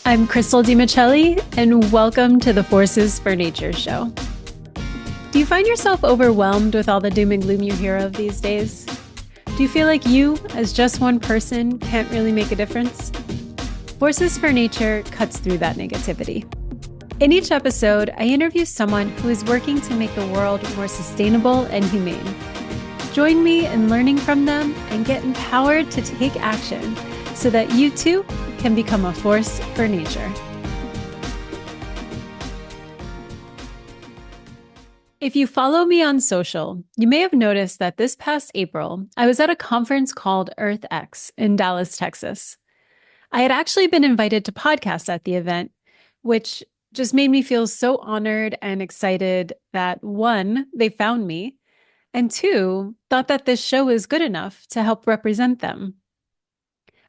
I'm Crystal DiMiceli, and welcome to the Forces for Nature show. Do you find yourself overwhelmed with all the doom and gloom you hear of these days? Do you feel like you, as just one person, can't really make a difference? Forces for Nature cuts through that negativity. In each episode, I interview someone who is working to make the world more sustainable and humane. Join me in learning from them and get empowered to take action so that you too can become a force for nature. If you follow me on social, you may have noticed that this past April, I was at a conference called EarthX in Dallas, Texas. I had actually been invited to podcast at the event, which just made me feel so honored and excited that one, they found me, and two, thought that this show was good enough to help represent them.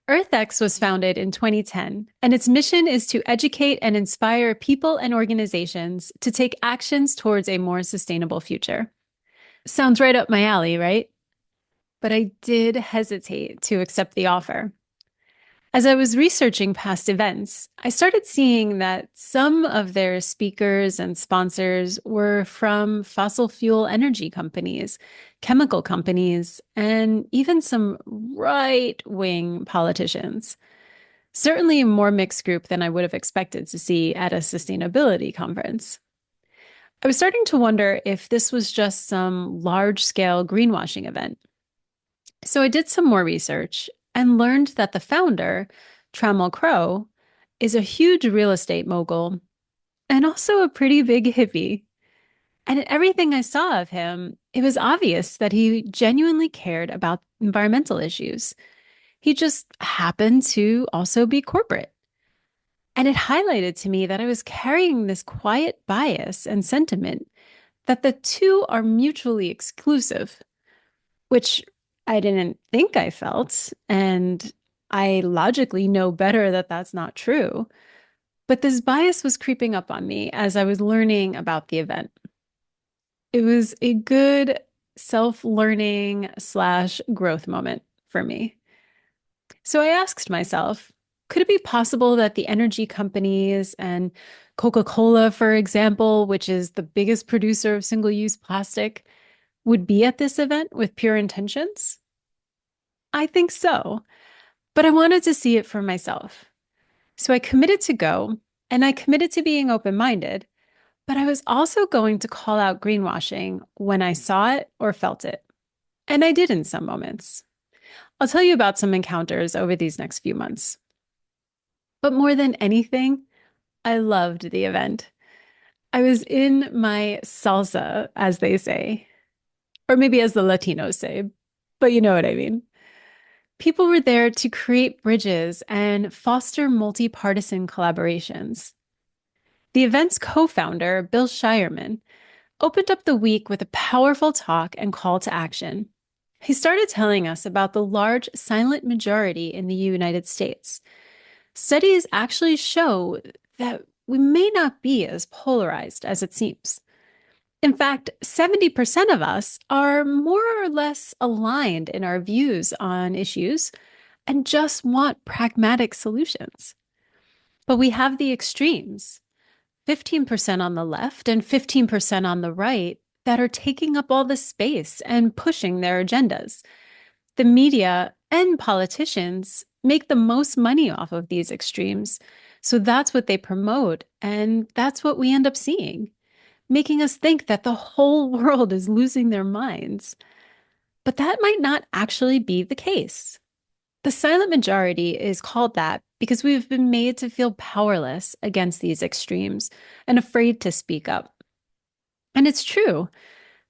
EarthX was founded in 2010, and its mission is to educate and inspire people and organizations to take actions towards a more sustainable future. Sounds right up my alley, right? But I did hesitate to accept the offer. As I was researching past events, I started seeing that some of their speakers and sponsors were from fossil fuel energy companies, chemical companies, and even some right-wing politicians. Certainly a more mixed group than I would have expected to see at a sustainability conference. I was starting to wonder if this was just some large-scale greenwashing event. So I did some more research and learned that the founder, Trammell Crow, is a huge real estate mogul and also a pretty big hippie. And in everything I saw of him, it was obvious that he genuinely cared about environmental issues. He just happened to also be corporate. And it highlighted to me that I was carrying this quiet bias and sentiment that the two are mutually exclusive, which I didn't think I felt, and I logically know better that that's not true. But this bias was creeping up on me as I was learning about the event. It was a good self-learning / growth moment for me. So I asked myself, could it be possible that the energy companies and Coca-Cola, for example, which is the biggest producer of single-use plastic, would be at this event with pure intentions? I think so, but I wanted to see it for myself. So I committed to go, and I committed to being open-minded, but I was also going to call out greenwashing when I saw it or felt it. And I did in some moments. I'll tell you about some encounters over these next few months. But more than anything, I loved the event. I was in my salsa, as they say, or maybe as the Latinos say, but you know what I mean. People were there to create bridges and foster multi-partisan collaborations. The event's co-founder, Bill Shireman, opened up the week with a powerful talk and call to action. He started telling us about the large silent majority in the United States. Studies actually show that we may not be as polarized as it seems. In fact, 70% of us are more or less aligned in our views on issues and just want pragmatic solutions. But we have the extremes, 15% on the left and 15% on the right, that are taking up all the space and pushing their agendas. The media and politicians make the most money off of these extremes, so that's what they promote, and that's what we end up seeing, making us think that the whole world is losing their minds. But that might not actually be the case. The silent majority is called that because we've been made to feel powerless against these extremes and afraid to speak up. And it's true.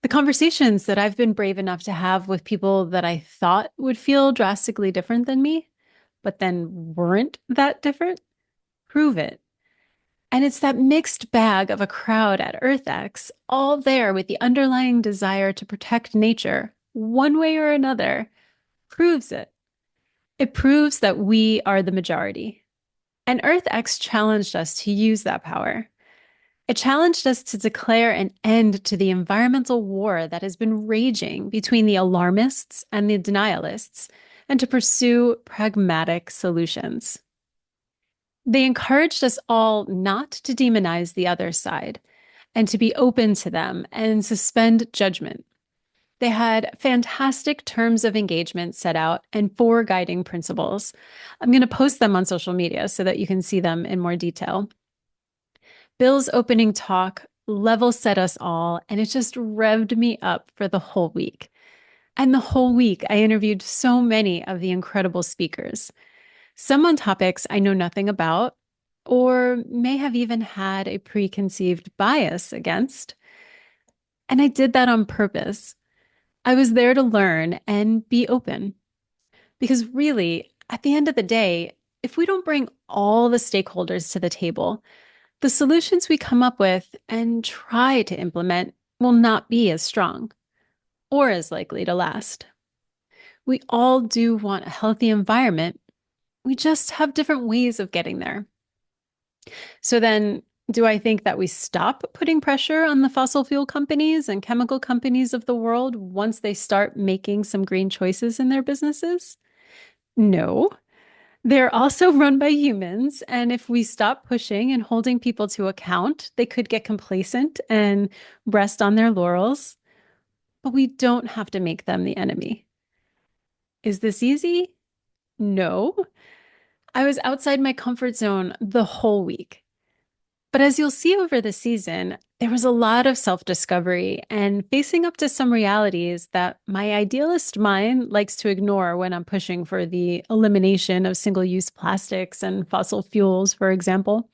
The conversations that I've been brave enough to have with people that I thought would feel drastically different than me, but then weren't that different, prove it. And it's that mixed bag of a crowd at EarthX, all there with the underlying desire to protect nature, one way or another, proves it. It proves that we are the majority. And EarthX challenged us to use that power. It challenged us to declare an end to the environmental war that has been raging between the alarmists and the denialists, and to pursue pragmatic solutions. They encouraged us all not to demonize the other side and to be open to them and suspend judgment. They had fantastic terms of engagement set out and 4 guiding principles. I'm going to post them on social media so that you can see them in more detail. Bill's opening talk level set us all, and it just revved me up for the whole week. And the whole week, I interviewed so many of the incredible speakers, some on topics I know nothing about, or may have even had a preconceived bias against. And I did that on purpose. I was there to learn and be open. Because really, at the end of the day, if we don't bring all the stakeholders to the table, the solutions we come up with and try to implement will not be as strong or as likely to last. We all do want a healthy environment. We just have different ways of getting there. So then, do I think that we stop putting pressure on the fossil fuel companies and chemical companies of the world once they start making some green choices in their businesses? No. They're also run by humans, and if we stop pushing and holding people to account, they could get complacent and rest on their laurels. But we don't have to make them the enemy. Is this easy? No. I was outside my comfort zone the whole week. But as you'll see over the season, there was a lot of self-discovery and facing up to some realities that my idealist mind likes to ignore when I'm pushing for the elimination of single-use plastics and fossil fuels, for example.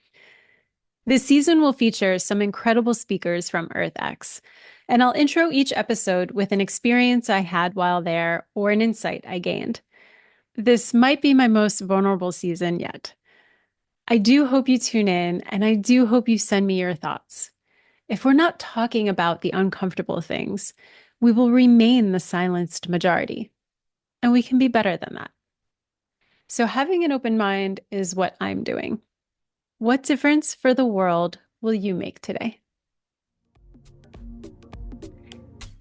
This season will feature some incredible speakers from EarthX, and I'll intro each episode with an experience I had while there or an insight I gained. This might be my most vulnerable season yet. I do hope you tune in, and I do hope you send me your thoughts. If we're not talking about the uncomfortable things, we will remain the silenced majority, and we can be better than that. So having an open mind is what I'm doing. What difference for the world will you make today?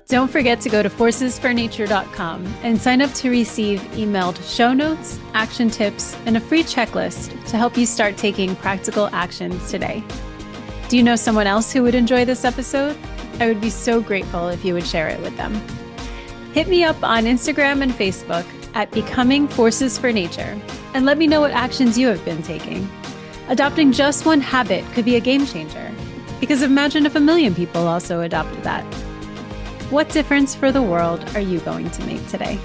Don't forget to go to forcesfornature.com and sign up to receive emailed show notes, action tips, and a free checklist to help you start taking practical actions today. Do you know someone else who would enjoy this episode? I would be so grateful if you would share it with them. Hit me up on Instagram and Facebook at Becoming Forces for Nature and let me know what actions you have been taking. Adopting just one habit could be a game changer, because imagine if 1 million people also adopted that. What difference for the world are you going to make today?